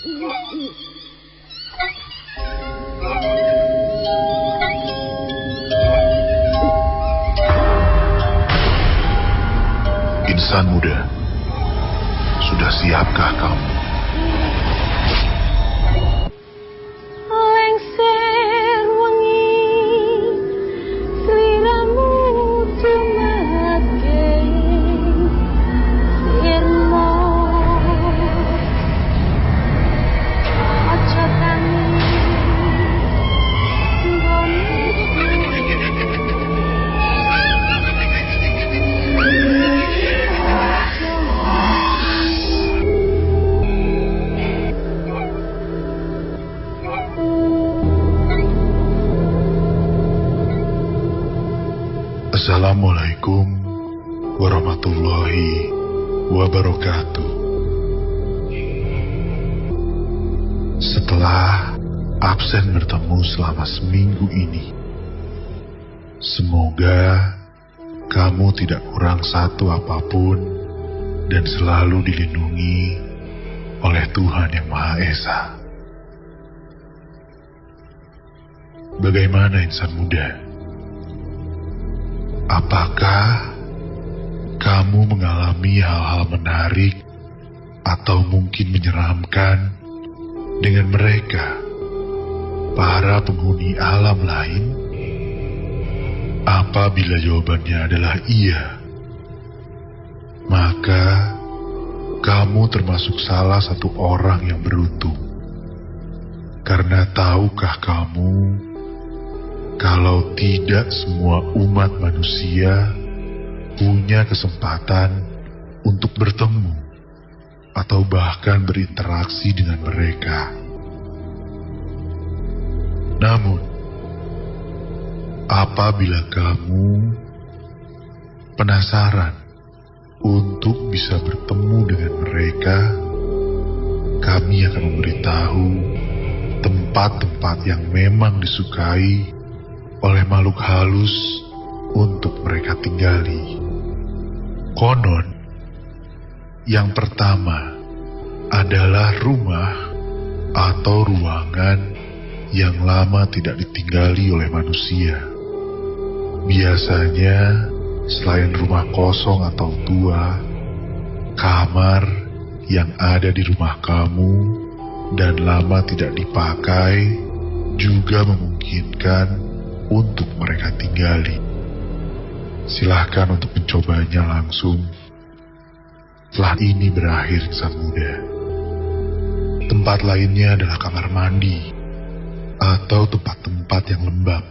Insan muda, sudah siapkah kamu? Lengser wengi, sliramu dumake sirmo. Aja tangi Assalamualaikum warahmatullahi wabarakatuh. Setelah absen bertemu selama seminggu ini, semoga kamu tidak kurang satu apapun dan selalu dilindungi oleh Tuhan Yang Maha Esa. Bagaimana insan muda? Apakah kamu mengalami hal-hal menarik atau mungkin menyeramkan dengan mereka, para penghuni alam lain? Apabila jawabannya adalah iya, maka kamu termasuk salah satu orang yang beruntung. Karena tahukah kamu, kalau tidak semua umat manusia punya kesempatan untuk bertemu atau bahkan berinteraksi dengan mereka. Namun, apabila kamu penasaran untuk bisa bertemu dengan mereka, kami akan memberitahu tempat-tempat yang memang disukai oleh makhluk halus untuk mereka tinggali. Konon, yang pertama adalah rumah atau ruangan yang lama tidak ditinggali oleh manusia. Biasanya, selain rumah kosong atau tua, kamar yang ada di rumah kamu dan lama tidak dipakai juga memungkinkan untuk mereka tinggali. Silahkan untuk mencobanya langsung setelah ini berakhir, insan muda. Tempat lainnya adalah kamar mandi atau tempat-tempat yang lembab.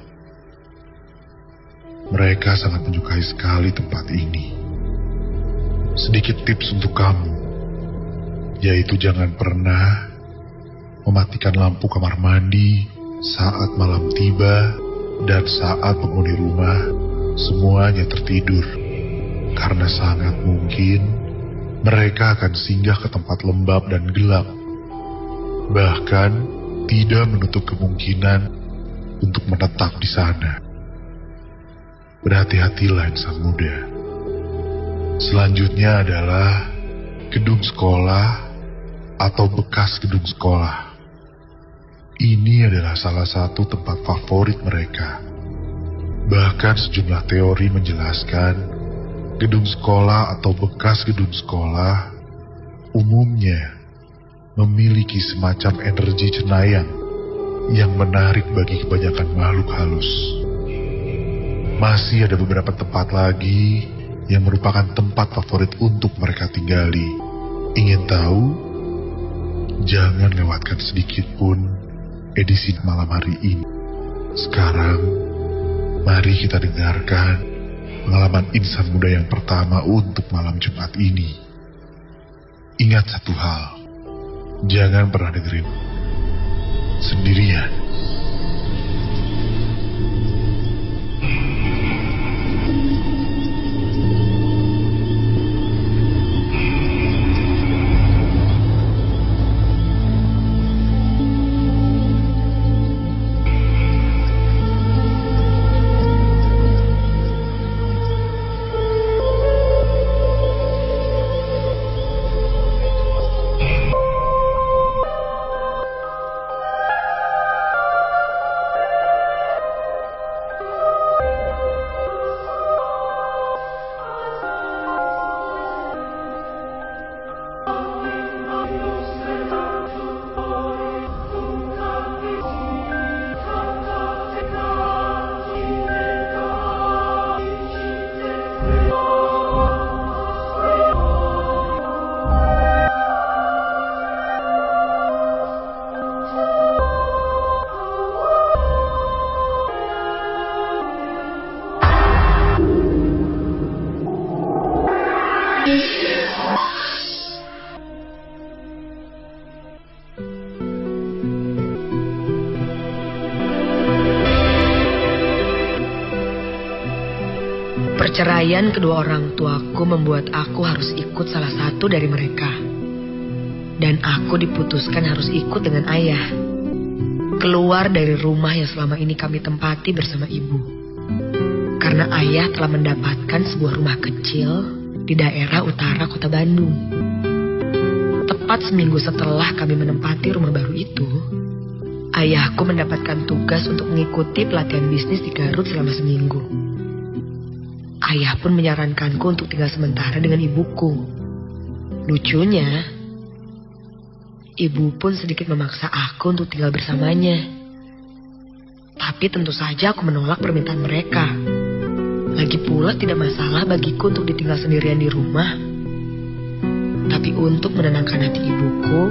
Mereka sangat menyukai sekali tempat ini. Sedikit tips untuk kamu, yaitu jangan pernah mematikan lampu kamar mandi saat malam tiba dan saat penghuni rumah semuanya tertidur, karena sangat mungkin mereka akan singgah ke tempat lembab dan gelap, bahkan tidak menutup kemungkinan untuk menetap di sana. Berhati-hatilah insan muda. Selanjutnya adalah gedung sekolah atau bekas gedung sekolah. Ini adalah salah satu tempat favorit mereka. Bahkan sejumlah teori menjelaskan gedung sekolah atau bekas gedung sekolah umumnya memiliki semacam energi cenayang yang menarik bagi kebanyakan makhluk halus. Masih ada beberapa tempat lagi yang merupakan tempat favorit untuk mereka tinggali. Ingin tahu? Jangan lewatkan sedikit pun edisi malam hari ini. Sekarang, mari kita dengarkan pengalaman insan muda yang pertama untuk malam Jumat ini. Ingat satu hal, jangan pernah dengerin sendirian. Perceraian kedua orang tuaku membuat aku harus ikut salah satu dari mereka. Dan aku diputuskan harus ikut dengan ayah. Keluar dari rumah yang selama ini kami tempati bersama ibu. Karena ayah telah mendapatkan sebuah rumah kecil di daerah utara kota Bandung. Tepat seminggu setelah kami menempati rumah baru itu, ayahku mendapatkan tugas untuk mengikuti pelatihan bisnis di Garut selama seminggu. Ayah pun menyarankanku untuk tinggal sementara dengan ibuku. Lucunya, ibu pun sedikit memaksa aku untuk tinggal bersamanya. Tapi tentu saja aku menolak permintaan mereka. Lagi pula tidak masalah bagiku untuk ditinggal sendirian di rumah. Tapi untuk menenangkan hati ibuku,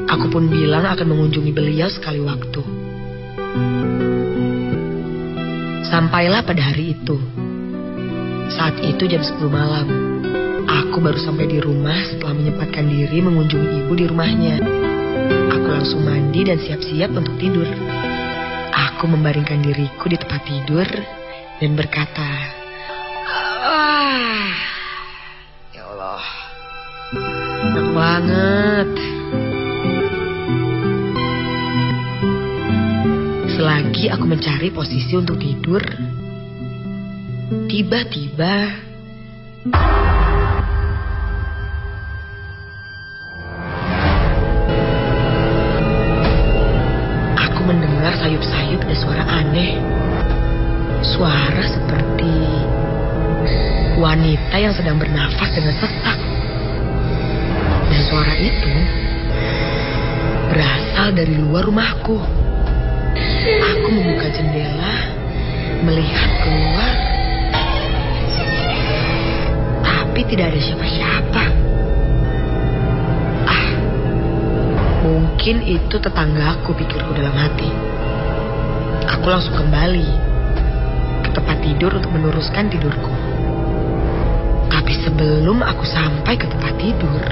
aku pun bilang akan mengunjungi beliau sekali waktu. Sampailah pada hari itu. Saat itu jam 10 malam. Aku baru sampai di rumah setelah menyempatkan diri mengunjungi ibu di rumahnya. Aku langsung mandi dan siap-siap untuk tidur. Aku membaringkan diriku di tempat tidur dan berkata, ya Allah, enak banget. Selagi aku mencari posisi untuk tidur, tiba-tiba aku mendengar sayup-sayup ada suara aneh. Suara seperti wanita yang sedang bernafas dengan sesak. Dan suara itu berasal dari luar rumahku. Aku membuka jendela, melihat keluar. Tapi tidak ada siapa-siapa. Mungkin itu tetanggaku, pikirku dalam hati. Aku langsung kembali ke tempat tidur untuk meneruskan tidurku. Tapi sebelum aku sampai ke tempat tidur,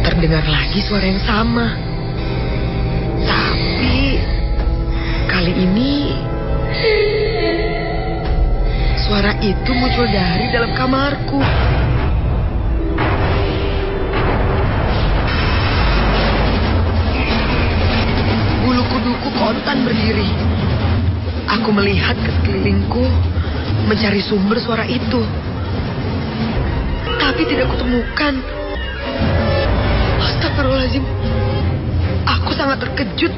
terdengar lagi suara yang sama. Tapi kali ini suara itu muncul dari dalam kamarku. Bulu kuduku kontan berdiri. Aku melihat ke sekelilingku, mencari sumber suara itu. Tapi tidak kutemukan. Astagfirullahaladzim. Aku sangat terkejut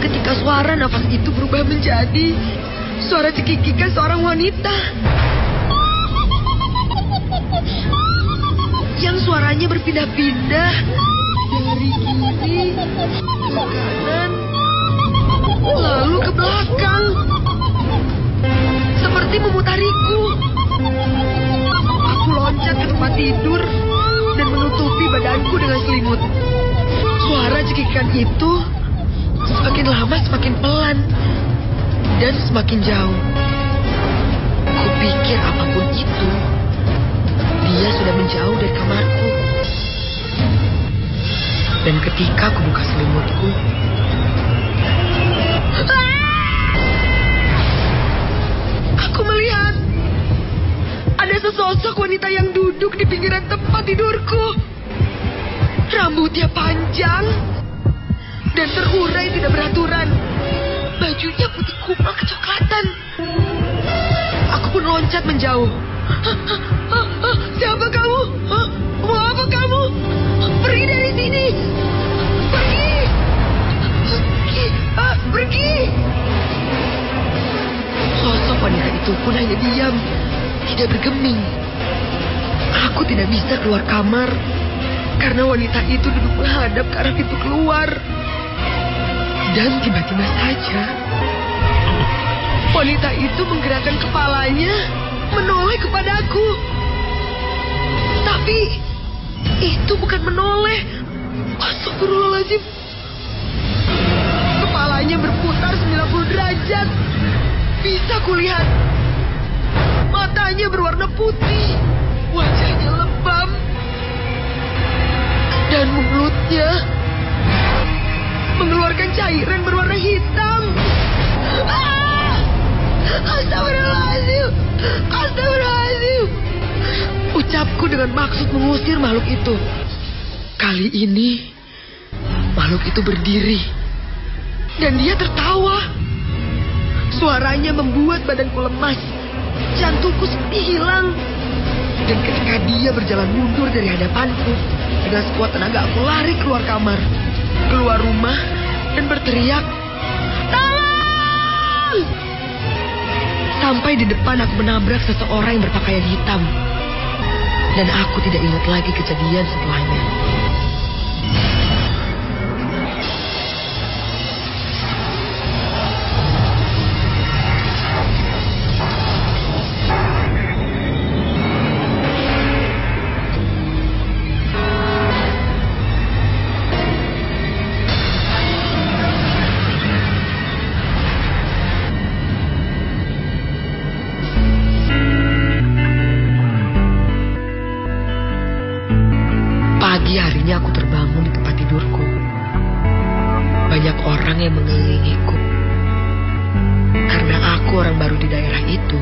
ketika suara nafas itu berubah menjadi suara cekikikan seorang wanita. Yang suaranya berpindah-pindah dari kiri ke kanan, lalu ke belakang, seperti memutariku. Aku loncat ke tempat tidur dan menutupi badanku dengan selimut. Suara cekikan itu semakin lama semakin pelan dan semakin jauh. Kupikir apapun itu, dia sudah menjauh dari kamarku. Dan ketika aku buka selimutku, aku melihat ada sesosok wanita yang duduk di pinggiran tempat tidurku. Rambutnya panjang dan terurai tidak beraturan. Bajunya putih kumal kecoklatan. Aku pun loncat menjauh. Siapa kamu? Mau apa kamu? Pergi dari sini. Pergi. Pergi. Sosok wanita itu pun hanya diam, tidak bergeming. Aku tidak bisa keluar kamar karena wanita itu duduk menghadap ke arah pintu keluar. Dan tiba-tiba saja wanita itu menggerakkan kepalanya menoleh kepadaku. Tapi itu bukan menoleh. Astagfirullahaladzim. Kepalanya berputar 90 derajat. Bisa kulihat. Matanya berwarna putih. Wajahnya lebam. Dan mulutnya mengeluarkan cairan berwarna hitam. Astagfirullahaladzim. Astagfirullahaladzim. Ucapku dengan maksud mengusir makhluk itu. Kali ini makhluk itu berdiri dan dia tertawa. Suaranya membuat badanku lemas. Jantungku seperti hilang. Dan ketika dia berjalan mundur dari hadapanku, dengan sekuat tenaga aku lari keluar kamar, keluar rumah, dan berteriak, "Tolong!" Sampai di depan aku menabrak seseorang yang berpakaian hitam. Dan aku tidak ingat lagi kejadian setelahnya. Pagi harinya aku terbangun di tempat tidurku. Banyak orang yang mengelilingiku. Karena aku orang baru di daerah itu,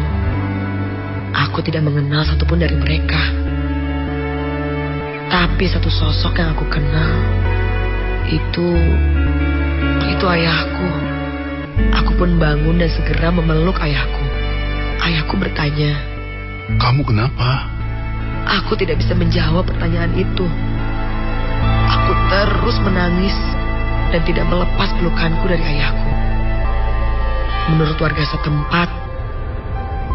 aku tidak mengenal satupun dari mereka. Tapi satu sosok yang aku kenal, itu ayahku. Aku pun bangun dan segera memeluk ayahku. Ayahku bertanya, Kamu kenapa? aku tidak bisa menjawab pertanyaan itu. Aku terus menangis dan tidak melepas pelukanku dari ayahku. Menurut warga setempat,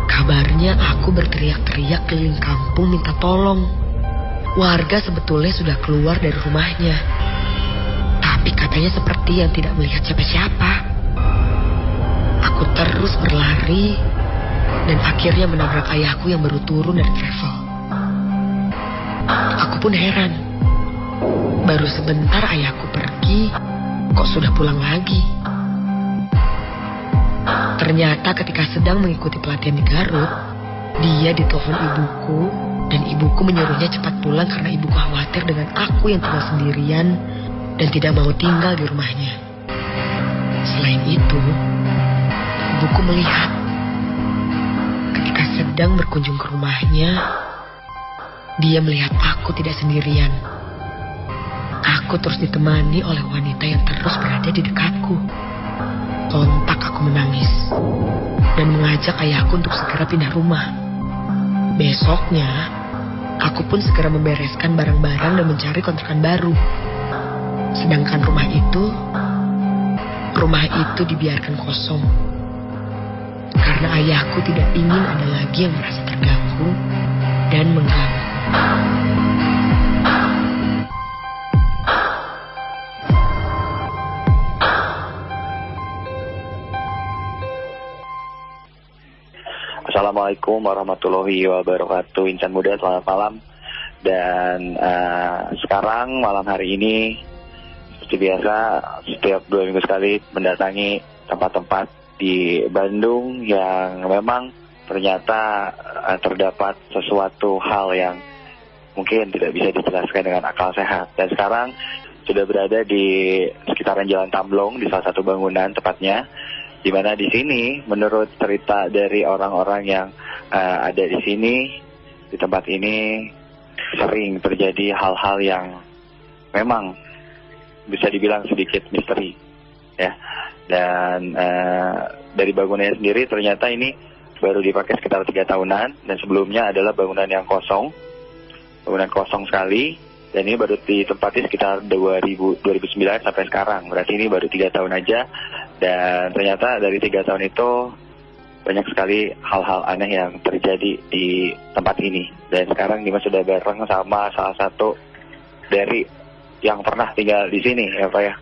kabarnya aku berteriak-teriak keliling kampung minta tolong. Warga sebetulnya sudah keluar dari rumahnya, tapi katanya seperti yang tidak melihat siapa-siapa. Aku terus berlari dan akhirnya menabrak ayahku yang baru turun dari travel. Aku pun heran. Baru sebentar ayahku pergi, kok sudah pulang lagi? Ternyata ketika sedang mengikuti pelatihan di Garut, dia ditelepon ibuku, dan ibuku menyuruhnya cepat pulang karena ibuku khawatir dengan aku yang tinggal sendirian dan tidak mau tinggal di rumahnya. Selain itu, ibuku melihat ketika sedang berkunjung ke rumahnya, dia melihat aku tidak sendirian. Aku terus ditemani oleh wanita yang terus berada di dekatku. Sontak aku menangis dan mengajak ayahku untuk segera pindah rumah. Besoknya, aku pun segera membereskan barang-barang dan mencari kontrakan baru. Sedangkan rumah itu dibiarkan kosong. Karena ayahku tidak ingin ada lagi yang merasa terganggu dan mengganggu. Assalamualaikum warahmatullahi wabarakatuh. Insan muda, selamat malam. Dan sekarang malam hari ini seperti biasa setiap 2 minggu sekali mendatangi tempat-tempat di Bandung yang memang ternyata terdapat sesuatu hal yang mungkin tidak bisa dijelaskan dengan akal sehat. Dan sekarang sudah berada di sekitaran Jalan Tamblong, di salah satu bangunan tepatnya, di mana di sini menurut cerita dari orang-orang yang ada di sini, di tempat ini sering terjadi hal-hal yang memang bisa dibilang sedikit misteri, ya. Dan dari bangunannya sendiri ternyata ini baru dipakai sekitar 3 tahunan, dan sebelumnya adalah bangunan yang kosong, bangunan kosong sekali. Dan ini baru ditempati sekitar 2009 sampai sekarang. Berarti ini baru 3 tahun aja. Dan ternyata dari 3 tahun itu banyak sekali hal-hal aneh yang terjadi di tempat ini. Dan sekarang Dimas sudah bareng sama salah satu dari yang pernah tinggal di sini, ya Pak ya.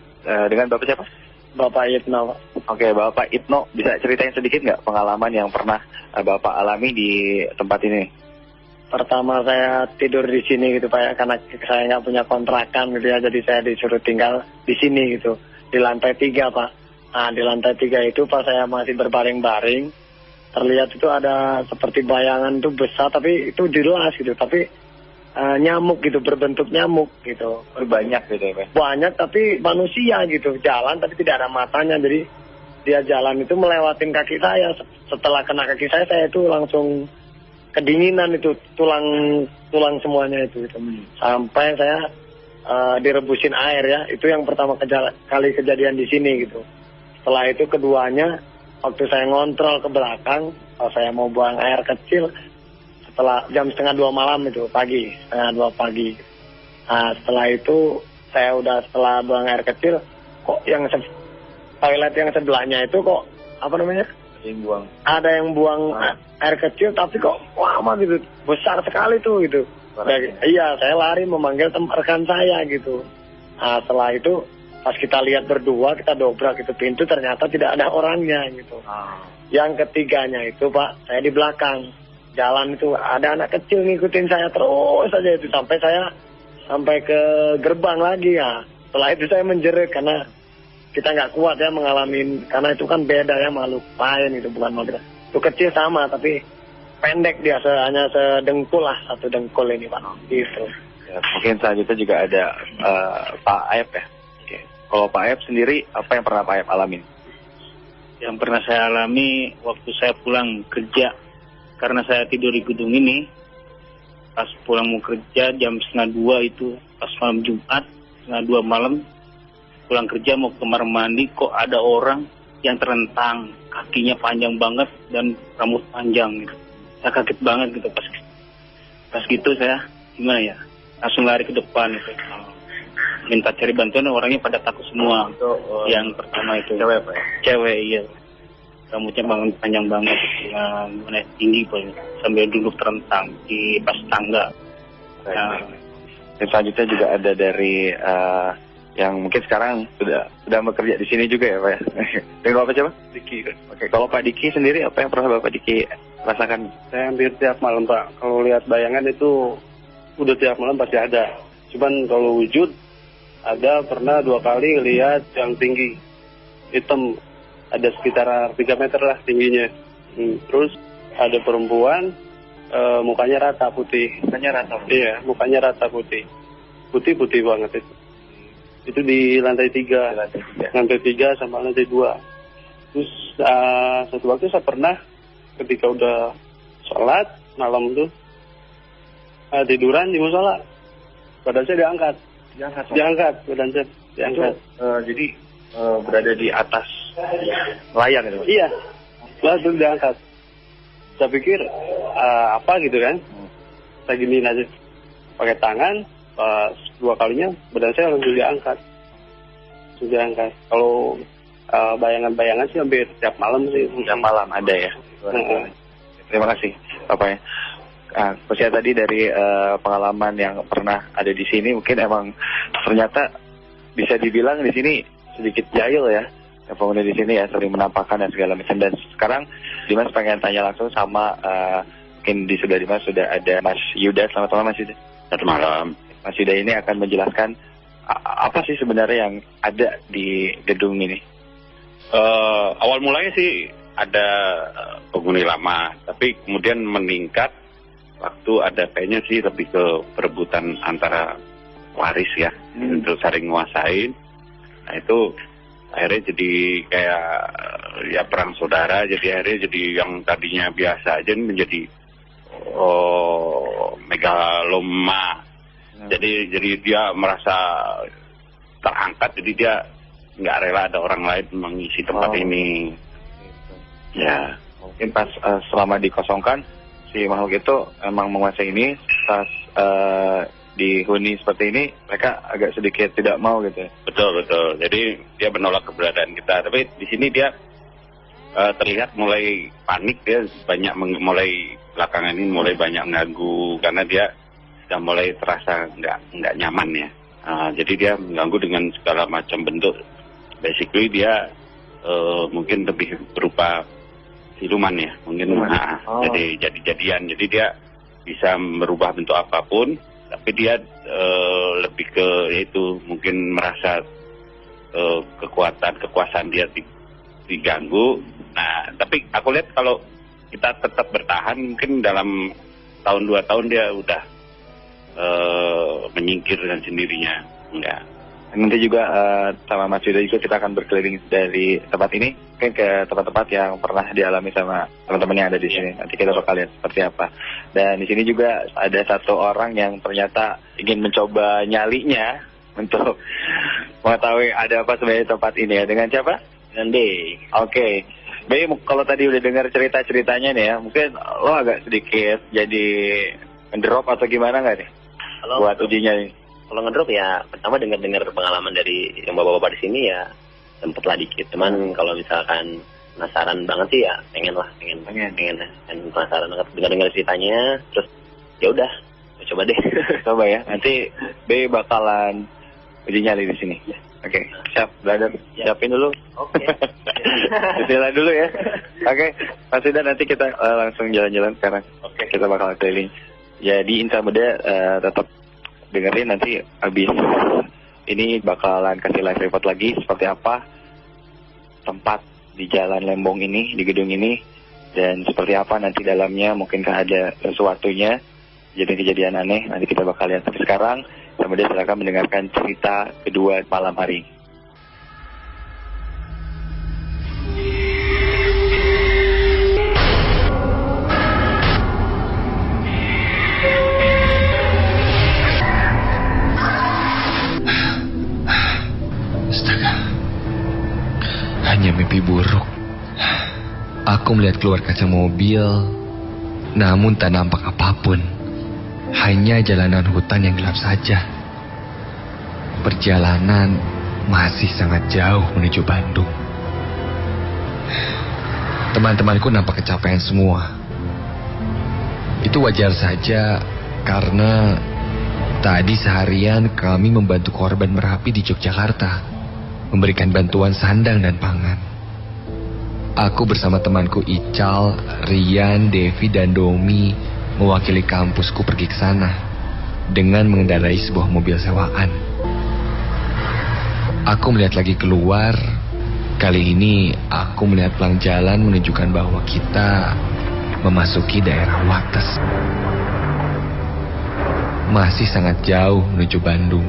Dengan Bapak siapa? Bapak Itno. Oke, Bapak Itno, bisa ceritain sedikit nggak pengalaman yang pernah Bapak alami di tempat ini? Pertama saya tidur di sini gitu Pak ya, karena saya nggak punya kontrakan gitu ya, jadi saya disuruh tinggal di sini gitu, di lantai 3 Pak. Nah di lantai 3 itu pas saya masih berbaring-baring, terlihat itu ada seperti bayangan itu besar, tapi itu jelas gitu, tapi nyamuk gitu, berbentuk nyamuk gitu. Banyak gitu ya Pak? Banyak tapi manusia gitu, jalan tapi tidak ada matanya, jadi dia jalan itu melewatin kaki saya. Setelah kena kaki saya itu langsung kedinginan itu, tulang semuanya itu. Sampai saya direbusin air ya. Itu yang pertama kali kejadian di sini gitu. Setelah itu keduanya, waktu saya ngontrol ke belakang, saya mau buang air kecil, setelah jam 1:30 malam itu, pagi, 1:30 pagi. Nah, setelah itu, setelah buang air kecil, kok yang toilet yang sebelahnya itu kok, apa namanya? Ada yang buang air kecil, tapi kok lama gitu, besar sekali tuh gitu. Iya, saya lari memanggil rekan saya gitu. Nah, setelah itu pas kita lihat berdua, kita dobrak itu pintu, ternyata tidak ada orangnya gitu. Yang ketiganya itu Pak, saya di belakang jalan itu ada anak kecil ngikutin saya terus saja itu sampai ke gerbang lagi ya. Setelah itu saya menjerit karena kita nggak kuat ya mengalami, karena itu kan beda ya, makhluk lain itu, bukan makhluk. Itu kecil sama tapi pendek dia, hanya sedengkul lah, 1 dengkul ini Pak. Gitu. Ya, mungkin selanjutnya juga ada Pak Aep ya. Oke. Kalau Pak Aep sendiri, apa yang pernah Pak Aep alamin? Yang pernah saya alami waktu saya pulang kerja, karena saya tidur di gedung ini, pas pulang mau kerja jam 1:30 itu, pas malam Jumat, 1:30 malam, pulang kerja mau ke kamar mandi, kok ada orang yang terentang, kakinya panjang banget dan rambut panjang gitu. Saya kaget banget gitu pas gitu saya gimana ya, langsung lari ke depan gitu. Minta cari bantuan, orangnya pada takut semua. Yang pertama itu cewek Pak ya? Cewek, iya. Rambutnya panjang banget, gimana, tinggi pokoknya, sambil duduk terentang di pas tangga. Nah, selanjutnya juga ada dari yang mungkin sekarang sudah bekerja di sini juga ya Pak ya. Dengan Bapak siapa? Diki. Oke, kalau Pak Diki sendiri, apa yang pernah Bapak Diki rasakan? Saya hampir tiap malam Pak, kalau lihat bayangan itu udah tiap malam pasti ada. Cuman kalau wujud, ada pernah 2 kali lihat yang tinggi, hitam, ada sekitar 3 meter lah tingginya. Terus ada perempuan, mukanya rata putih. Mukanya rata? Iya, mukanya rata putih. Putih banget itu. Itu di lantai 3. Lantai 3 sama lantai 2. Terus satu waktu saya pernah ketika udah sholat malam tuh tiduran di musola, badan saya diangkat badan saya diangkat. Jadi berada di atas layang gitu? Iya, langsung diangkat. Saya pikir apa gitu kan, saya giniin aja pakai tangan. 2 kalinya badan saya langsung diangkat. Kalau bayangan-bayangan sih hampir tiap malam sih. Tiap malam ada ya. Terima kasih Bapak ya. Saya tadi dari pengalaman yang pernah ada di sini, mungkin emang ternyata bisa dibilang di sini sedikit jahil ya. Penghuni di sini ya, sering menampakkan dan segala macam. Dan sekarang Dimas pengen tanya langsung sama mungkin Dimas sudah ada Mas Yuda. Selamat malam Mas Yuda. Selamat malam. Mas Yuda ini akan menjelaskan apa sih sebenarnya yang ada di gedung ini? Awal mulanya sih ada penghuni lama, tapi kemudian meningkat waktu ada kayaknya sih lebih ke perebutan antara waris ya, untuk saling nguasain. Nah itu akhirnya jadi kayak ya perang saudara, jadi akhirnya jadi yang tadinya biasa aja menjadi megaloma. Jadi dia merasa terangkat, jadi dia nggak rela ada orang lain mengisi tempat ini. Ya, mungkin pas selama dikosongkan si makhluk itu emang menguasai ini. Pas dihuni seperti ini, mereka agak sedikit tidak mau gitu. Betul. Jadi dia menolak keberadaan kita. Tapi di sini dia terlihat mulai panik, dia mulai belakangan ini mulai banyak mengganggu karena dia sudah mulai terasa nggak nyaman ya. Jadi dia mengganggu dengan segala macam bentuk. Basically dia mungkin lebih berupa siluman ya, mungkin jadi-jadian. Jadi dia bisa merubah bentuk apapun, tapi dia lebih ke itu mungkin merasa kekuasaan dia diganggu. Nah, tapi aku lihat kalau kita tetap bertahan, mungkin dalam 1-2 tahun dia udah menyingkir dengan sendirinya. Enggak. Nanti juga sama Mas Yuda juga kita akan berkeliling dari tempat ini mungkin ke tempat-tempat yang pernah dialami sama teman-teman yang ada di sini. Nanti kita bakal lihat seperti apa. Dan di sini juga ada satu orang yang ternyata ingin mencoba nyalinya untuk mengetahui ada apa sebenarnya tempat ini ya. Dengan siapa? Dan B. Oke. B, kalau tadi udah dengar cerita-ceritanya nih ya, mungkin lo agak sedikit jadi ngedrop atau gimana nggak nih? Buat ujinya nih. Kalau ngedrop ya pertama dengar pengalaman dari yang bapak-bapak di sini ya sempet lah dikit. Cuman kalau misalkan penasaran banget sih ya pengen penasaran banget dengar ceritanya. Terus ya udah coba deh. Coba ya. Nanti B bakalan uji nyali di sini. Oke, siap, brother. Siapin dulu. Oke. Bismillah dulu ya. Oke, Mas Yuda nanti kita langsung jalan-jalan sekarang. Oke, kita bakal keliling. Jadi Insan Muda tetap dengerin, nanti habis ini bakalan kasih live report lagi seperti apa tempat di Jalan Lembong ini, di gedung ini, dan seperti apa nanti dalamnya, mungkinkah ada sesuatunya, kejadian aneh, nanti kita bakal lihat. Tapi sekarang kemudian silakan mendengarkan cerita kedua malam hari. Hanya mimpi buruk. Aku melihat keluar kaca mobil, namun tak nampak apapun. Hanya jalanan hutan yang gelap saja. Perjalanan masih sangat jauh menuju Bandung. Teman-temanku nampak kecapean semua. Itu wajar saja karena tadi seharian kami membantu korban Merapi di Yogyakarta, memberikan bantuan sandang dan pangan. Aku bersama temanku Ical, Rian, Devi, dan Domi mewakili kampusku pergi ke sana dengan mengendarai sebuah mobil sewaan. Aku melihat lagi keluar. Kali ini aku melihat pelang jalan menunjukkan bahwa kita memasuki daerah Wates. Masih sangat jauh menuju Bandung.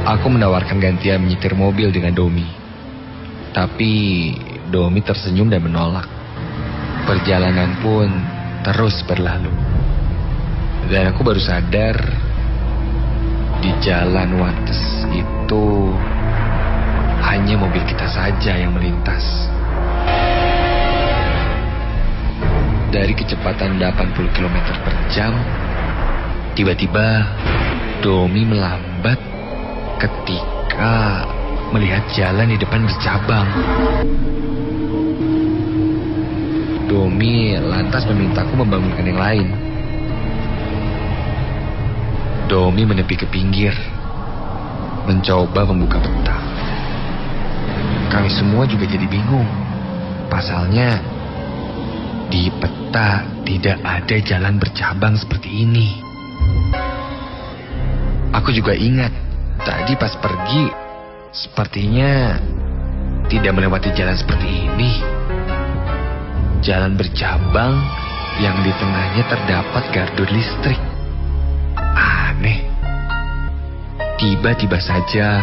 Aku menawarkan gantian menyetir mobil dengan Domi. Tapi Domi tersenyum dan menolak. Perjalanan pun terus berlalu. Dan aku baru sadar di Jalan Wates itu hanya mobil kita saja yang melintas. Dari kecepatan 80 km per jam, tiba-tiba Domi melambat ketika melihat jalan di depan bercabang. Domi lantas memintaku membangunkan yang lain. Domi menepi ke pinggir, mencoba membuka peta. Kami semua juga jadi bingung. Pasalnya, di peta tidak ada jalan bercabang seperti ini. Aku juga ingat, tadi pas pergi, sepertinya tidak melewati jalan seperti ini. Jalan bercabang yang di tengahnya terdapat gardu listrik. Aneh. Tiba-tiba saja,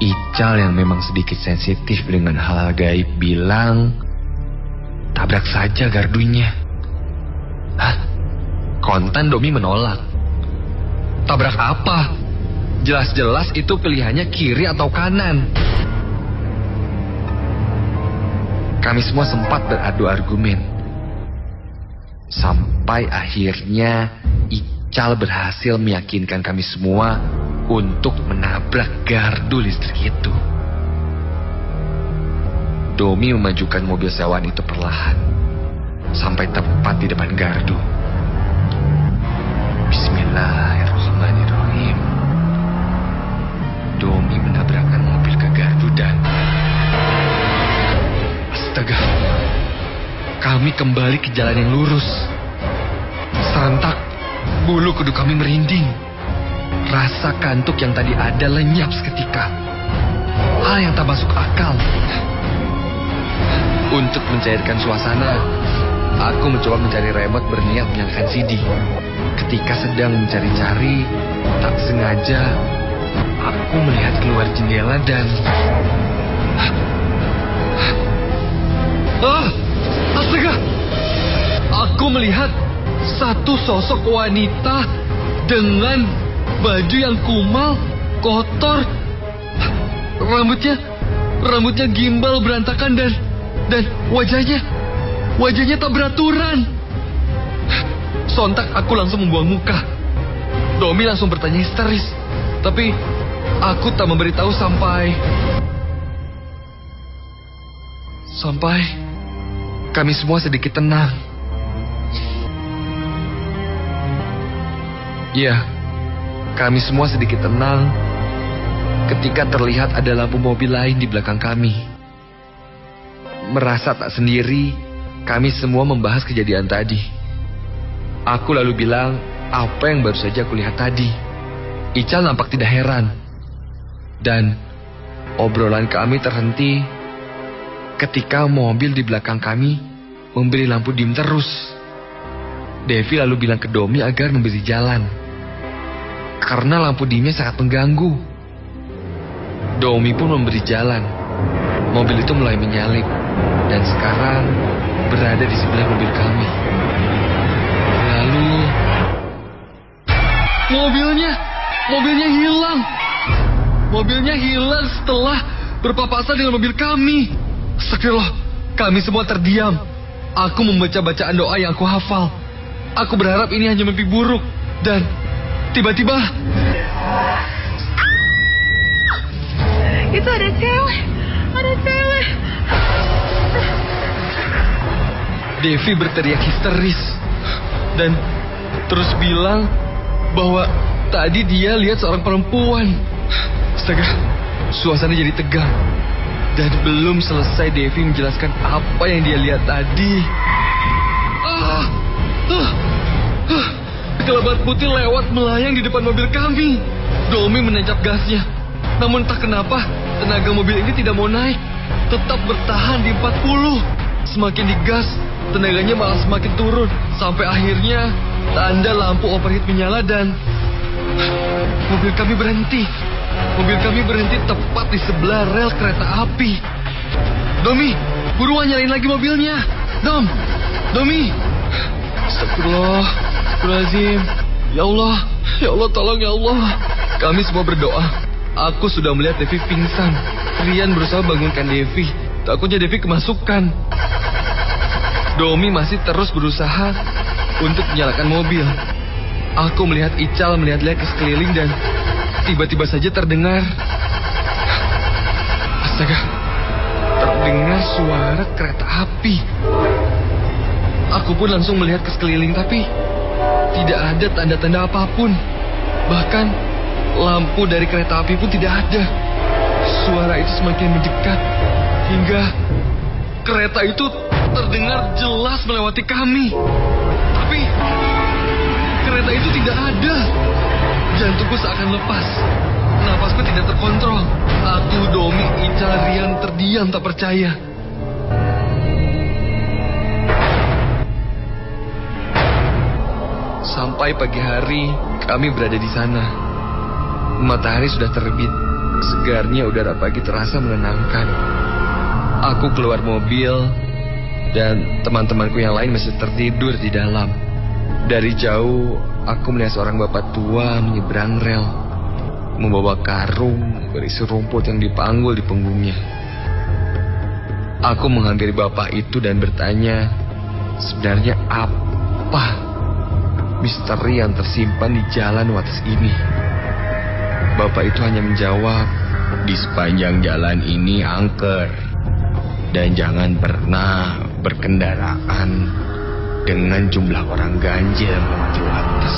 Ical yang memang sedikit sensitif dengan hal-hal gaib bilang, tabrak saja gardunya. Hah? Kontan Domi menolak. Tabrak apa? Jelas-jelas itu pilihannya kiri atau kanan. Kami semua sempat beradu argumen. Sampai akhirnya Ical berhasil meyakinkan kami semua untuk menabrak gardu listrik itu. Domi memajukan mobil sewaan itu perlahan sampai tepat di depan gardu. Bismillahirrahmanirrahim. Domi menabrakkan mobil ke gardu dan astaga, kami kembali ke jalan yang lurus. Serentak, bulu kuduk kami merinding. Rasa kantuk yang tadi ada lenyap seketika. Hal yang tak masuk akal. Untuk mencairkan suasana, aku mencoba mencari remote berniat menyalakan CD. Ketika sedang mencari-cari, tak sengaja Aku melihat keluar jendela dan... Astaga! Aku melihat satu sosok wanita dengan baju yang kumal, kotor, rambutnya gimbal berantakan dan wajahnya tak beraturan. Sontak aku langsung membuang muka. Domi langsung bertanya histeris, tapi aku tak memberitahu sampai kami semua sedikit tenang. Ya, kami semua sedikit tenang ketika terlihat ada lampu mobil lain di belakang kami. Merasa tak sendiri, kami semua membahas kejadian tadi. Aku lalu bilang apa yang baru saja aku lihat tadi. Ical nampak tidak heran. Dan obrolan kami terhenti ketika mobil di belakang kami memberi lampu dim terus. Devi lalu bilang ke Domi agar memberi jalan karena lampu dimnya sangat mengganggu. Domi pun memberi jalan. Mobil itu mulai menyalip dan sekarang berada di sebelah mobil kami. Lalu mobilnya hilang. Mobilnya hilang setelah berpapasan dengan mobil kami. Astagfirullah, kami semua terdiam. Aku membaca bacaan doa yang aku hafal. Aku berharap ini hanya mimpi buruk. Dan tiba-tiba Itu ada cewek. Devi berteriak histeris dan terus bilang bahwa tadi dia lihat seorang perempuan. Astaga, suasana jadi tegang. Dan belum selesai Devi menjelaskan apa yang dia lihat tadi, kelabat putih lewat melayang di depan mobil kami. Domi menancap gasnya. Namun tak kenapa tenaga mobil ini tidak mau naik, tetap bertahan di 40. Semakin digas, tenaganya malah semakin turun, sampai akhirnya tanda lampu overheat menyala dan mobil kami berhenti. Mobil kami berhenti tepat di sebelah rel kereta api. Domi, buruan nyalain lagi mobilnya. Domi. Astagfirullahaladzim. Ya Allah, tolong ya Allah. Kami semua berdoa. Aku sudah melihat Devi pingsan. Rian berusaha bangunkan Devi. Takutnya Devi kemasukan. Domi masih terus berusaha untuk menyalakan mobil. Aku melihat Ical melihat-lihat ke sekeliling dan tiba-tiba saja terdengar. Astaga, terdengar suara kereta api. Aku pun langsung melihat ke sekeliling tapi tidak ada tanda-tanda apapun. Bahkan lampu dari kereta api pun tidak ada. Suara itu semakin mendekat hingga kereta itu terdengar jelas melewati kami. Tapi kereta itu tidak ada. Jantungku seakan lepas. Napasku tidak terkontrol. Aku, Domi, Ical, Rian terdiam tak percaya. Sampai pagi hari kami berada di sana. Matahari sudah terbit. Segarnya udara pagi terasa menenangkan. Aku keluar mobil dan teman-temanku yang lain masih tertidur di dalam. Dari jauh aku melihat seorang bapak tua menyeberang rel, membawa karung berisi rumput yang dipanggul di punggungnya. Aku menghampiri bapak itu dan bertanya, sebenarnya apa misteri yang tersimpan di jalan Wates ini? Bapak itu hanya menjawab, di sepanjang jalan ini angker, dan jangan pernah berkendaraan dengan jumlah orang ganjil melewati Wates.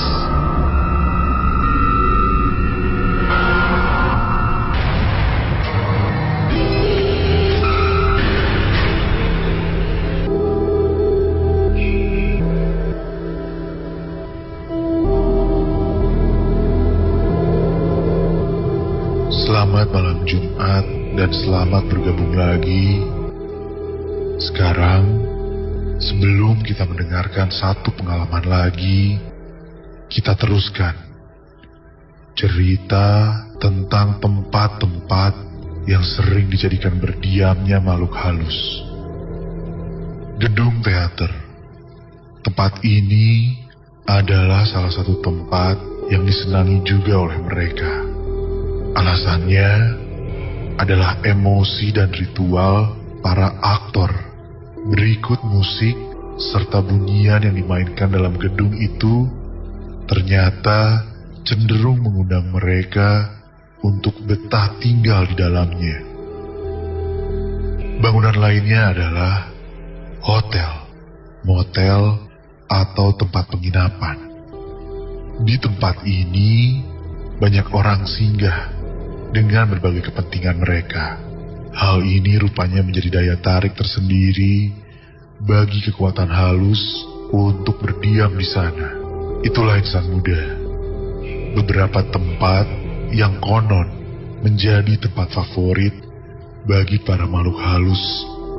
Selamat malam Jumat dan selamat bergabung lagi. Sekarang, sebelum kita mendengarkan satu pengalaman lagi, kita teruskan cerita tentang tempat yang sering dijadikan berdiamnya makhluk halus. Gedung teater. Tempat ini adalah salah satu tempat yang disenangi juga oleh mereka. Alasannya adalah emosi dan ritual para aktor. Berikut musik serta bunyian yang dimainkan dalam gedung itu ternyata cenderung mengundang mereka untuk betah tinggal di dalamnya. Bangunan lainnya adalah hotel, motel, atau tempat penginapan. Di tempat ini banyak orang singgah dengan berbagai kepentingan mereka. Hal ini rupanya menjadi daya tarik tersendiri bagi kekuatan halus untuk berdiam di sana. Itulah insan muda. Beberapa tempat yang konon menjadi tempat favorit bagi para makhluk halus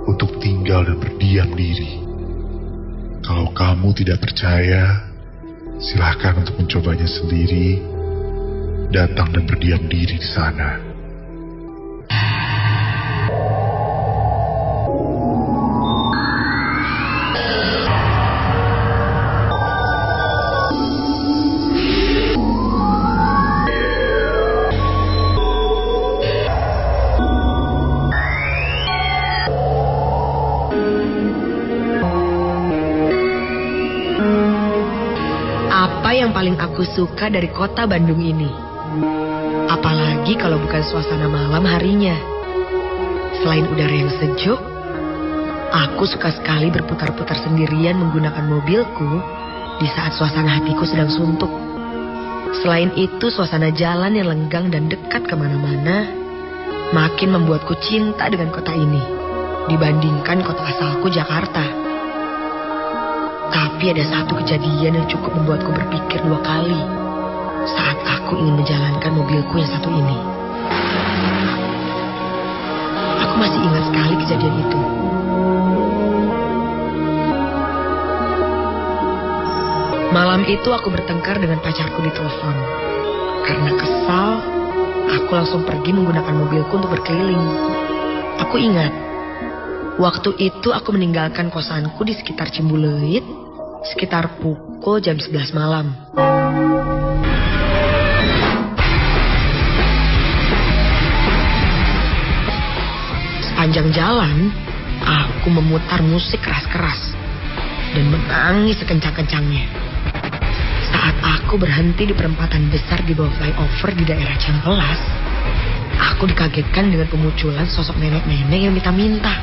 untuk tinggal dan berdiam diri. Kalau kamu tidak percaya, silahkan untuk mencobanya sendiri, datang dan berdiam diri di sana. Yang paling aku suka dari kota Bandung ini, apalagi kalau bukan suasana malam harinya. Selain udara yang sejuk, aku suka sekali berputar-putar sendirian menggunakan mobilku di saat suasana hatiku sedang suntuk. Selain itu, suasana jalan yang lenggang dan dekat kemana-mana makin membuatku cinta dengan kota ini dibandingkan kota asalku Jakarta. Tapi ada satu kejadian yang cukup membuatku berpikir dua kali saat aku ingin menjalankan mobilku yang satu ini. Aku masih ingat sekali kejadian itu. Malam itu aku bertengkar dengan pacarku di telepon. Karena kesal, aku langsung pergi menggunakan mobilku untuk berkeliling. Aku ingat, waktu itu aku meninggalkan kosanku di sekitar Cimbuleuit sekitar pukul jam 11 malam. Sepanjang jalan, aku memutar musik keras-keras dan menangis sekencang-kencangnya. Saat aku berhenti di perempatan besar di bawah flyover di daerah Ciamplas, aku dikagetkan dengan kemunculan sosok nenek-nenek yang minta-minta.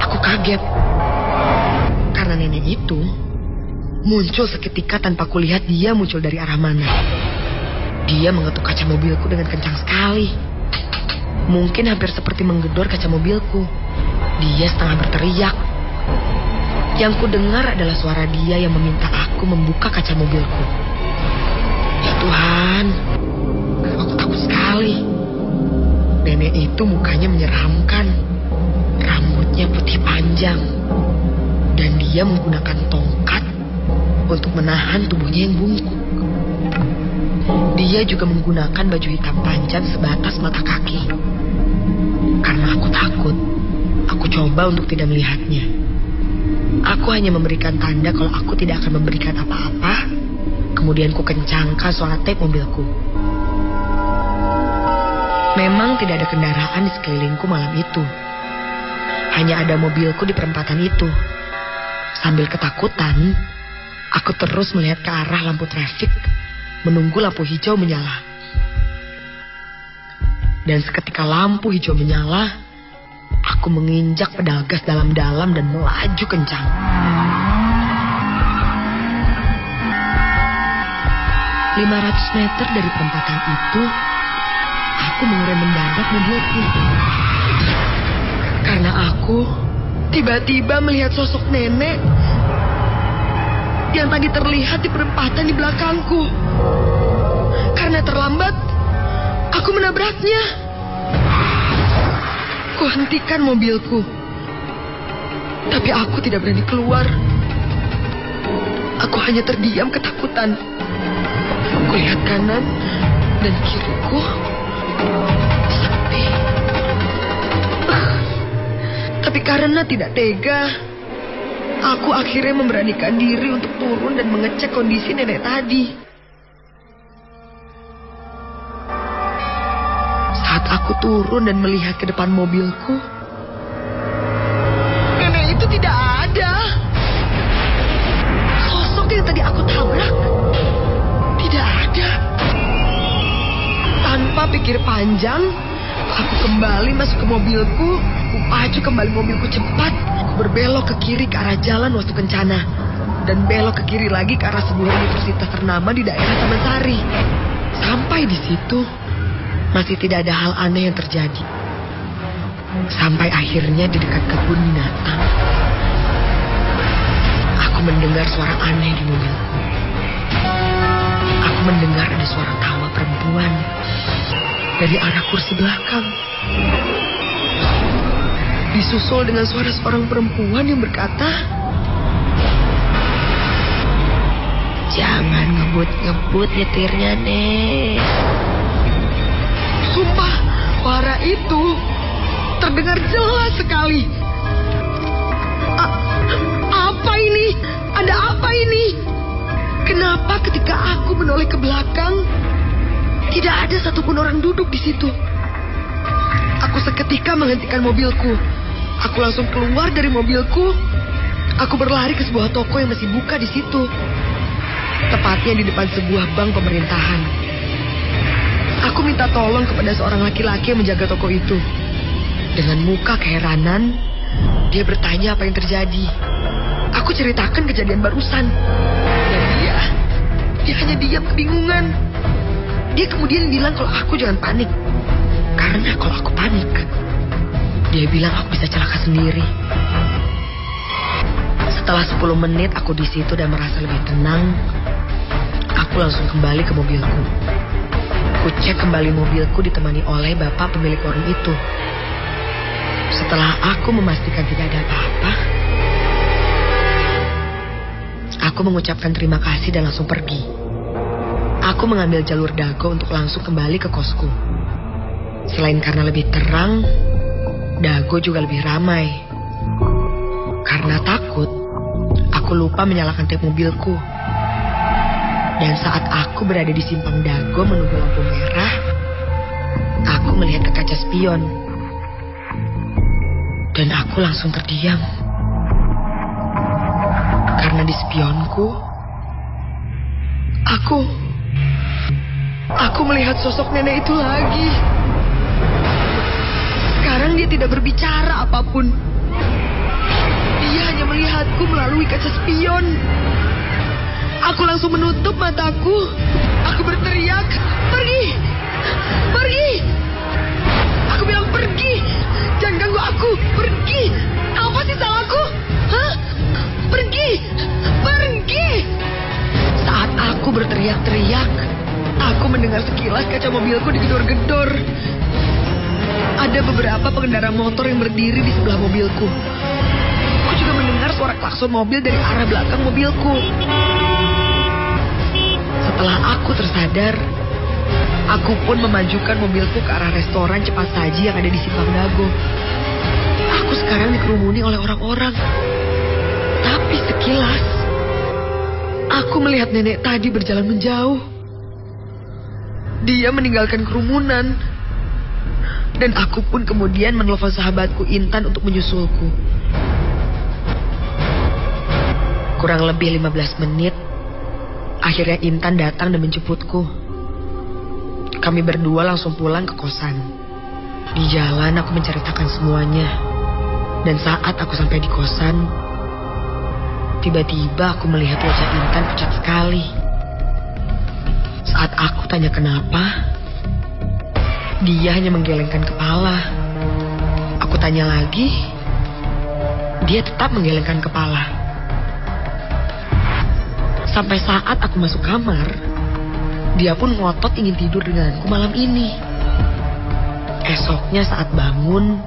Aku kaget karena nenek itu muncul seketika tanpa kulihat dia muncul dari arah mana. Dia mengetuk kaca mobilku dengan kencang sekali. Mungkin hampir seperti menggedor kaca mobilku. Dia setengah berteriak. Yang ku dengar adalah suara dia yang meminta aku membuka kaca mobilku. Ya Tuhan, aku takut sekali. Nenek itu mukanya menyeramkan. Rambutnya putih panjang. Dan dia menggunakan tongkat untuk menahan tubuhnya yang bungkuk. Dia juga menggunakan baju hitam panjang sebatas mata kaki. Karena aku takut, aku coba untuk tidak melihatnya. Aku hanya memberikan tanda kalau aku tidak akan memberikan apa-apa. Kemudian ku kencangkan suara tep mobilku. Memang tidak ada kendaraan di sekelilingku malam itu. Hanya ada mobilku di perempatan itu. Sambil ketakutan, aku terus melihat ke arah lampu trafik, menunggu lampu hijau menyala. Dan seketika lampu hijau menyala, aku menginjak pedal gas dalam-dalam dan melaju kencang. « 500 meter dari perempatan itu, aku mengerem mendadak mobilku. Karena aku tiba-tiba melihat sosok nenek yang tadi terlihat di perempatan di belakangku. Karena terlambat, aku menabraknya. Ku hentikan mobilku. Tapi aku tidak berani keluar. Aku hanya terdiam ketakutan. Ku lihat kanan dan kiriku, sepi. Karena tidak tega, aku akhirnya memberanikan diri untuk turun dan mengecek kondisi nenek tadi. Saat aku turun dan melihat ke depan mobilku, nenek itu tidak ada. Sosok yang tadi aku tabrak tidak ada. Tanpa pikir panjang, aku kembali masuk ke mobilku. Aku pacu kembali mobilku cepat. Aku berbelok ke kiri ke arah jalan Wastu Kencana. Dan belok ke kiri lagi ke arah sebuah universitas ternama di daerah Taman Sari. Sampai di situ, masih tidak ada hal aneh yang terjadi. Sampai akhirnya di dekat kebun binatang, aku mendengar suara aneh di mobilku. Aku mendengar ada suara tawa perempuan dari arah kursi belakang. Disusul dengan suara seorang perempuan yang berkata, "Jangan ngebut-ngebut nyetirnya, Nek." Sumpah, suara itu terdengar jelas sekali. Apa ini? Ada apa ini? Kenapa ketika aku menoleh ke belakang, tidak ada satupun orang duduk di situ? Aku seketika menghentikan mobilku. Aku langsung keluar dari mobilku. Aku berlari ke sebuah toko yang masih buka di situ. Tepatnya di depan sebuah bank pemerintahan. Aku minta tolong kepada seorang laki-laki yang menjaga toko itu. Dengan muka keheranan, dia bertanya apa yang terjadi. Aku ceritakan kejadian barusan. Dan dia hanya diam kebingungan. Dia kemudian bilang kalau aku jangan panik. Karena kalau aku panik, dia bilang aku bisa celaka sendiri. Setelah 10 menit aku di situ dan merasa lebih tenang, aku langsung kembali ke mobilku. Ku cek kembali mobilku ditemani oleh bapak pemilik warung itu. Setelah aku memastikan tidak ada apa-apa, aku mengucapkan terima kasih dan langsung pergi. Aku mengambil jalur Dago untuk langsung kembali ke kosku. Selain karena lebih terang, Dago juga lebih ramai. Karena takut, aku lupa menyalakan tip mobilku. Dan saat aku berada di simpang Dago menunggu lampu merah, aku melihat ke kaca spion. Dan aku langsung terdiam. Karena di spionku, aku melihat sosok nenek itu lagi. Sekarang dia tidak berbicara apapun. Dia hanya melihatku melalui kaca spion. Aku langsung menutup mataku. Aku berteriak, "Pergi! Pergi!" Aku bilang, "Pergi! Jangan ganggu aku! Pergi! Apa sih salahku? Hah? Pergi! Pergi!" Saat aku berteriak-teriak, aku mendengar sekilas kaca mobilku digedor-gedor. Ada beberapa pengendara motor yang berdiri di sebelah mobilku. Aku juga mendengar suara klakson mobil dari arah belakang mobilku. Setelah aku tersadar, aku pun memajukan mobilku ke arah restoran cepat saji yang ada di Simpang Dago. Aku sekarang dikerumuni oleh orang-orang. Tapi sekilas, aku melihat nenek tadi berjalan menjauh. Dia meninggalkan kerumunan. Dan aku pun kemudian menelpon sahabatku Intan untuk menyusulku. Kurang lebih 15 menit, akhirnya Intan datang dan menjemputku. Kami berdua langsung pulang ke kosan. Di jalan aku menceritakan semuanya. Dan saat aku sampai di kosan, tiba-tiba aku melihat wajah Intan pucat sekali. Saat aku tanya kenapa, dia hanya menggelengkan kepala. Aku tanya lagi, dia tetap menggelengkan kepala. Sampai saat aku masuk kamar, dia pun ngotot ingin tidur denganku malam ini. Esoknya saat bangun,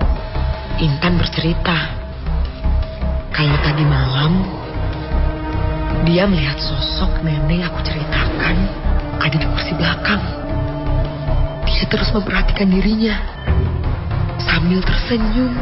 Intan bercerita kalau tadi malam dia melihat sosok nenek aku ceritakan ada di kursi belakang. Dia terus memperhatikan dirinya sambil tersenyum.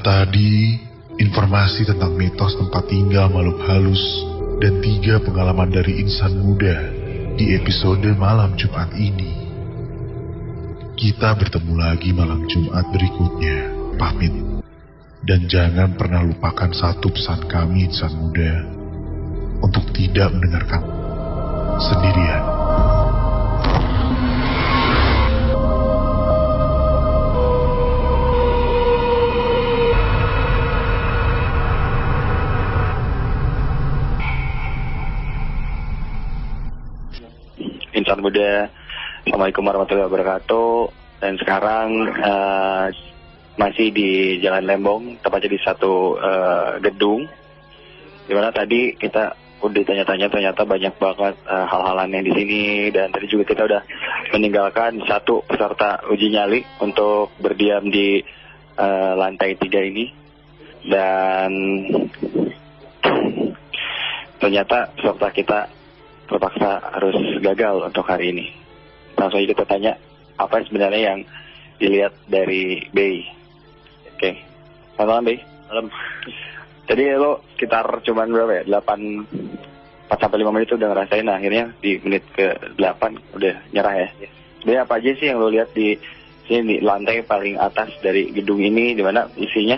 tadi, informasi tentang mitos tempat tinggal makhluk halus dan 3 pengalaman dari insan muda di episode malam Jumat ini. Kita bertemu lagi malam Jumat berikutnya. Pamit. Dan jangan pernah lupakan satu pesan kami insan muda, untuk tidak mendengarkan sendirian. Insan muda, Assalamualaikum warahmatullahi wabarakatuh. Dan sekarang masih di Jalan Lembong, tepatnya di satu gedung, dimana tadi kita udah tanya-tanya, ternyata banyak banget hal-hal aneh di sini. Dan tadi juga kita udah meninggalkan satu peserta uji nyali untuk berdiam di lantai 3 ini. Dan ternyata peserta kita terpaksa harus gagal untuk hari ini. Langsung aja kita tanya, apa sebenarnya yang dilihat dari Bay? Oke. Selamat malam, Bay. Malam. Jadi lo sekitar cuman berapa ya? 4-5 menit udah ngerasain, akhirnya di menit ke-8 udah nyerah ya? Bay, apa aja sih yang lo lihat di sini, di lantai paling atas dari gedung ini, dimana isinya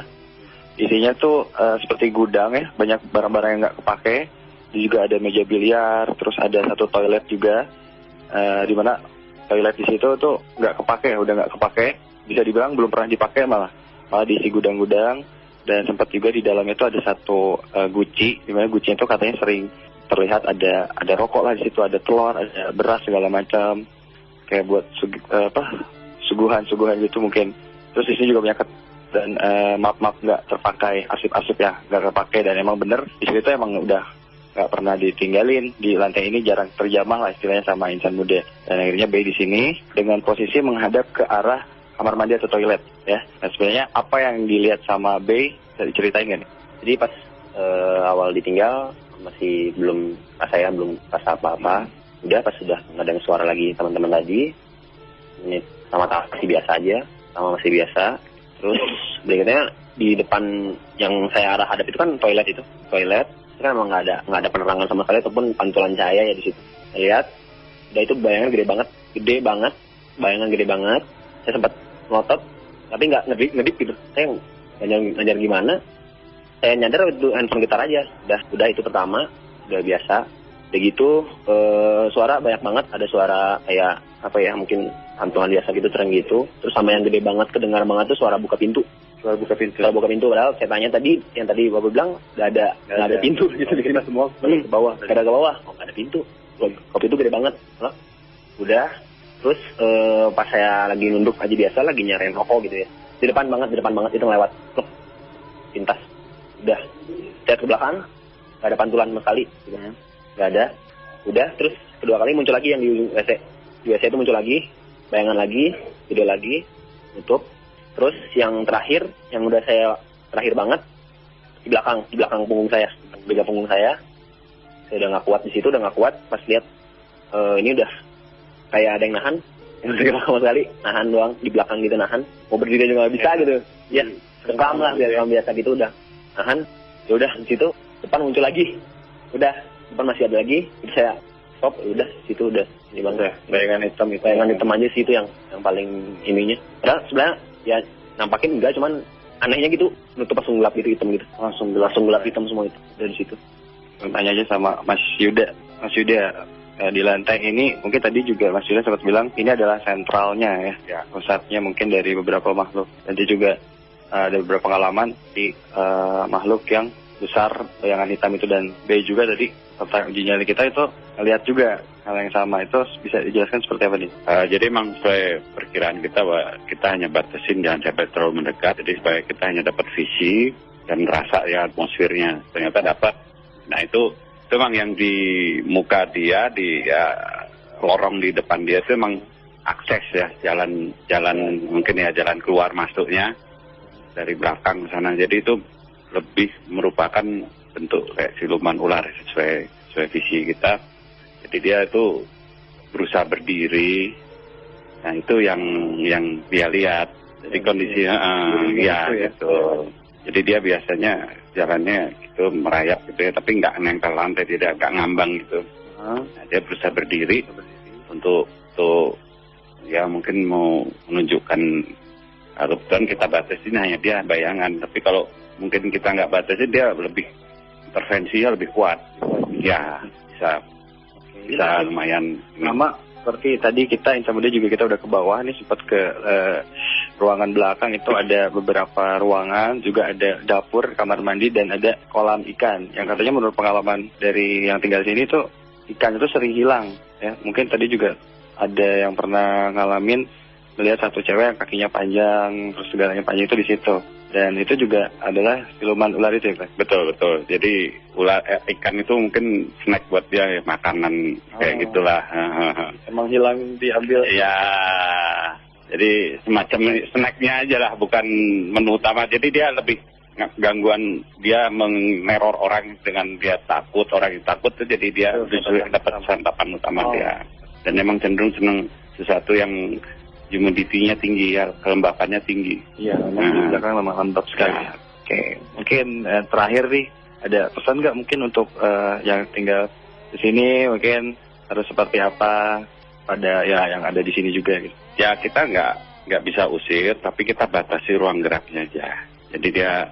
tuh seperti gudang ya, banyak barang-barang yang nggak kepake. Juga ada meja biliar, terus ada satu toilet juga, di mana toilet di situ tuh nggak kepake, udah nggak kepake, bisa dibilang belum pernah dipakai, malah diisi gudang-gudang. Dan sempat juga di dalamnya itu ada satu guci, di mana gucinya itu katanya sering terlihat ada rokok lah di situ, ada telur, ada beras segala macam, kayak buat suguhan gitu mungkin. Terus di sini juga banyak dan map nggak terpakai, arsip ya nggak terpakai. Dan emang bener di situ emang udah nggak pernah ditinggalin, di lantai ini jarang terjamah lah istilahnya sama insan muda. Dan akhirnya Bay di sini dengan posisi menghadap ke arah kamar mandi atau toilet ya. Nah sebenarnya apa yang dilihat sama Bay, bisa diceritain nggak nih? Jadi pas awal ditinggal masih belum rasa apa-apa. Udah pas sudah nggak ada suara lagi teman-teman tadi, ini sama-sama masih biasa aja, masih biasa. Terus berikutnya di depan yang saya arah hadap itu kan toilet. Kan emang nggak ada penerangan sama sekali ataupun pantulan cahaya ya di situ. Saya lihat, udah itu bayangan gede banget. Saya sempat melotot, tapi nggak ngedip gitu. Saya ngajar gimana? Saya nyadar itu handphone gitar aja. Udah itu pertama, udah biasa. Udah gitu, suara banyak banget. Ada suara kayak apa ya? Mungkin hantungan biasa gitu, sering gitu. Terus sama yang gede banget, kedengar banget tuh suara buka pintu. Suara buka pintu, padahal saya tanya tadi, yang tadi Bapak bilang nggak ada pintu gitu di sini semua ke bawah, nggak ada pintu. Kopi itu gede banget. Udah, terus pas saya lagi nunduk aja biasa, lagi nyariin rokok gitu ya, di depan banget itu ngelewat, pintas. Udah, lihat ke belakang, nggak ada pantulan sama sekali, nggak ada. Udah, terus kedua kali muncul lagi yang di WC itu muncul lagi, bayangan lagi, gede lagi, tutup. Terus yang terakhir, yang udah saya terakhir banget, di belakang punggung saya, beda punggung saya udah nggak kuat di situ, udah nggak kuat. Pas lihat ini udah kayak ada yang nahan, yang udah sama sekali, nahan doang di belakang gitu, nahan. Mau berdiri juga nggak bisa gitu, ya rekam lah biasa gitu, udah nahan. Ya udah di situ depan muncul lagi, udah depan masih ada lagi, jadi saya stop, udah situ udah ini banget. Bayangan hitam aja sih itu yang paling ininya. Padahal sebenarnya ya nampakin enggak, cuman anehnya gitu, nutup langsung gelap gitu, hitam gitu, langsung gelap hitam semua itu dari situ. Tanya aja sama Mas Yuda, di lantai ini mungkin tadi juga Mas Yuda sempat bilang ini adalah sentralnya ya, pusatnya mungkin dari beberapa makhluk. Dan dia juga ada beberapa pengalaman di makhluk yang besar, bayangan hitam itu. Dan B juga tadi serta uji nyali kita itu lihat juga hal yang sama. Itu bisa dijelaskan seperti apa nih? Jadi memang sesuai perkiraan kita bahwa kita hanya batasin jangan sampai terlalu mendekat. Jadi supaya kita hanya dapat visi dan rasa ya atmosfernya. Ternyata dapat. Nah itu memang yang di muka dia, di lorong di depan dia itu memang akses ya, jalan mungkin ya, jalan keluar masuknya dari belakang sana. Jadi itu lebih merupakan bentuk kayak siluman ular sesuai visi kita. Jadi dia itu berusaha berdiri. Nah itu yang dia lihat. Jadi kondisinya ya gitu. Jadi dia biasanya jalannya gitu merayap gitu ya, tapi nggak nempel lantai, dia nggak ngambang gitu. Nah, dia berusaha berdiri untuk ya mungkin mau menunjukkan kebetulan kita batasin hanya dia bayangan. Tapi kalau mungkin kita nggak batasin, dia lebih intervensinya lebih kuat. Ya bisa lumayan. Sama seperti tadi kita Insan Muda juga kita udah ke bawah nih, sempat ke ruangan belakang itu ada beberapa ruangan, juga ada dapur, kamar mandi, dan ada kolam ikan. Yang katanya menurut pengalaman dari yang tinggal sini tuh ikan itu sering hilang. Ya, mungkin tadi juga ada yang pernah ngalamin melihat satu cewek yang kakinya panjang, terus segalanya panjang itu di situ. Dan itu juga adalah siluman ular itu ya, Pak? Betul. Jadi ikan itu mungkin snack buat dia, ya, makanan kayak gitulah. Emang hilang diambil? Ya, jadi semacam snacknya aja lah, bukan menu utama. Jadi dia lebih gangguan, dia meneror orang dengan dia takut, orang yang takut tuh, jadi dia dapat santapan utama dia. Dan memang cenderung senang sesuatu yang humidity-nya tinggi, ya, kelembapannya tinggi. Iya, memang di belakang memang lembab sekali. Ya. Oke, mungkin terakhir nih, ada pesan nggak mungkin untuk yang tinggal di sini, mungkin harus seperti apa pada ya yang ada di sini juga gitu. Ya, kita nggak bisa usir, tapi kita batasi ruang geraknya aja. Jadi dia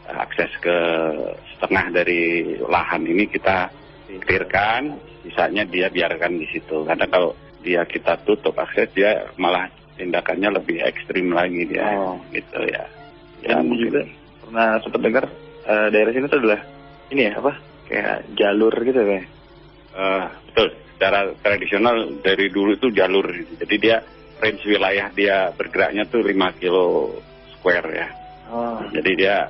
akses ke setengah dari lahan ini kita clearkan, sisanya dia biarkan di situ. Karena kalau dia kita tutup akses, dia malah tindakannya lebih ekstrim lagi dia, gitu ya. Ya, juga pernah sempat dengar daerah sini tuh adalah ini ya apa kayak jalur gitu ya. Betul, secara tradisional dari dulu itu jalur, jadi dia range wilayah dia bergeraknya tuh 5 kilo square ya. Jadi dia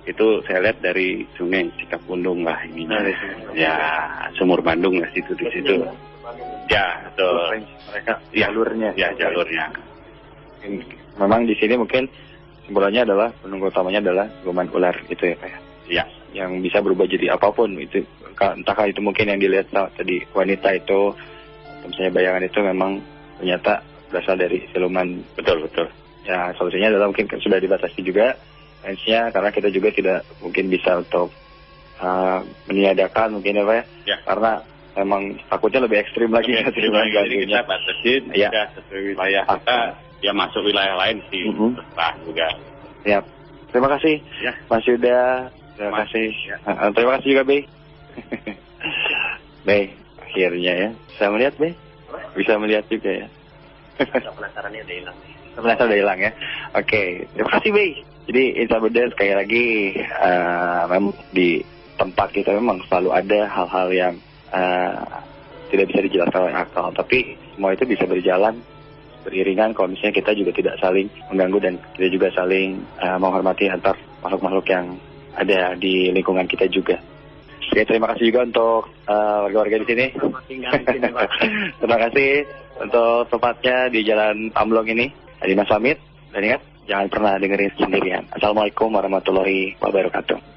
itu saya lihat dari Sungai Cikapundung lah ininya. Ya, Sumur Bandung lah situ di situ. Ya, betul. Mereka jalurnya. Ya, jalurnya. Memang di sini mungkin simbolannya adalah penunggu utamanya adalah siluman ular itu ya, Pak. Ya. Yang bisa berubah jadi apapun itu. Entahkah itu mungkin yang dilihat tadi wanita itu, misalnya bayangan itu memang ternyata berasal dari siluman. Betul. Ya, solusinya adalah mungkin sudah dibatasi juga range-nya, karena kita juga tidak mungkin bisa untuk meniadakan mungkin ya, Pak ya. Karena memang takutnya lebih ekstrim lagi. Jadi kita batasin, ya sesuai wilayah kita, ya masuk wilayah lain sih, terserah juga. Siap. Terima kasih, ya. Mas Yuda. Terima kasih. Ya. Terima kasih juga, Bey. Bey, akhirnya ya. Bisa melihat, Bey? Bisa melihat juga ya. Penasarannya udah hilang. Penasaran udah hilang ya. Oke, terima kasih, Bey. Jadi Insan Muda sekali lagi memang di tempat kita memang selalu ada hal-hal yang tidak bisa dijelaskan oleh akal, tapi semua itu bisa berjalan beriringan kalau misalnya kita juga tidak saling mengganggu dan kita juga saling menghormati antar makhluk-makhluk yang ada di lingkungan kita juga. Oke, terima kasih juga untuk warga-warga di sini. Terima kasih untuk tempatnya di Jalan Amblong ini, di Mas Pamit. Dan ingat, jangan pernah dengerin sendirian. Assalamualaikum warahmatullahi wabarakatuh.